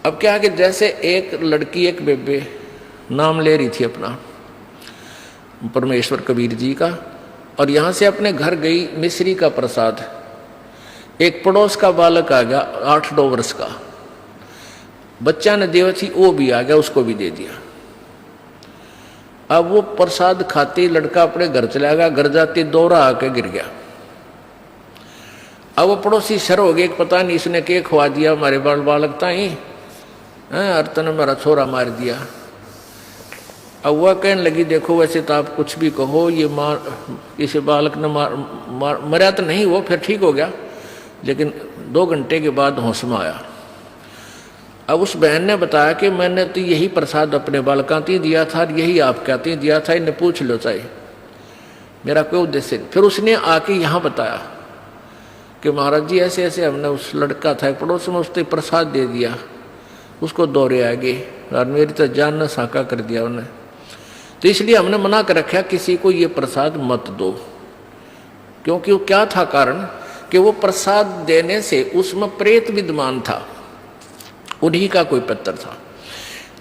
अब क्या कि जैसे एक लड़की एक बेबे नाम ले रही थी अपना परमेश्वर कबीर जी का, और यहाँ से अपने घर गई मिश्री का प्रसाद, एक पड़ोस का बालक आ गया 8-9 वर्ष का, बच्चा ने देव थी वो भी आ गया, उसको भी दे दिया। अब वो प्रसाद खाते लड़का अपने घर चला गया, घर जाते दौरा आके गिर गया। अब वो पड़ोसी शर हो गए, पता नहीं इसने क्या खवा दिया हमारे बालक ताई, अर्तन मेरा छोरा मार दिया। अब वह कहने लगी देखो वैसे तो आप कुछ भी कहो, ये इसे बालक ने मरा तो नहीं, वो फिर ठीक हो गया, लेकिन 2 घंटे के बाद होश में आया। अब उस बहन ने बताया कि मैंने तो यही प्रसाद अपने बालकों को दिया था, यही आप कहते हैं दिया था, इन्हें पूछ लो चाहे, मेरा कोई उद्देश्य नहीं। फिर उसने आके यहाँ बताया कि महाराज जी ऐसे ऐसे हमने उस लड़का था पड़ोस में, उसने प्रसाद दे दिया, उसको दौरे आ गए और मेरी तो जान न साका कर दिया उन्हें, तो इसलिए हमने मना कर रखा किसी को ये प्रसाद मत दो। क्योंकि वो क्या था कारण कि वो प्रसाद देने से उसमें प्रेत विद्यमान था, उन्हीं का कोई पत्र था,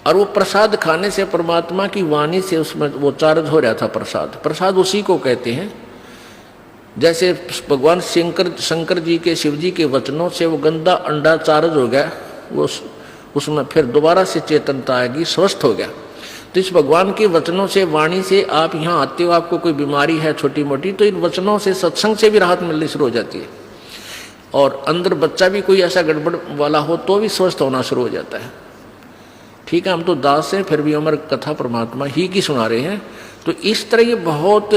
और वो प्रसाद खाने से परमात्मा की वाणी से उसमें वो चार्ज हो रहा था। प्रसाद उसी को कहते हैं, जैसे भगवान शंकर जी के शिव जी के वचनों से वो गंदा अंडा चार्ज हो गया, वो उसमें फिर दोबारा से चेतनता आएगी, स्वस्थ हो गया। तो इस भगवान के वचनों से वाणी से आप यहाँ आते हो, आपको कोई बीमारी है छोटी मोटी, तो इन वचनों से सत्संग से भी राहत मिलनी शुरू हो जाती है, और अंदर बच्चा भी कोई ऐसा गड़बड़ वाला हो तो भी स्वस्थ होना शुरू हो जाता है। ठीक है, हम तो दास हैं, फिर भी हमारी कथा परमात्मा ही की सुना रहे हैं। तो इस तरह ये बहुत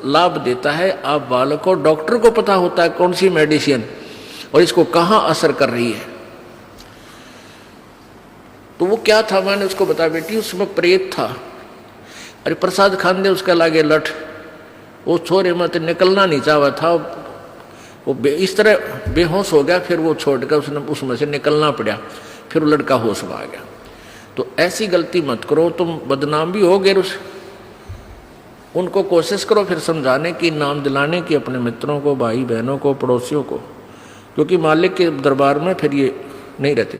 लाभ देता है। आप बालक को, डॉक्टर को पता होता है कौन सी मेडिसिन और इसको कहाँ असर कर रही है। तो वो क्या था, मैंने उसको बताया बेटी उसमें प्रेत था, अरे प्रसाद खाने उसका लागे लठ, वो छोरे में तो निकलना नहीं चाहा था, वो इस तरह बेहोश हो गया, फिर वो छोड़कर उसमें से निकलना पड़ा, फिर वो लड़का होश में आ गया। तो ऐसी गलती मत करो, तुम बदनाम भी हो गए। उनको कोशिश करो फिर समझाने की, नाम दिलाने की अपने मित्रों को, भाई बहनों को, पड़ोसियों को, क्योंकि मालिक के दरबार में फिर ये नहीं रहते।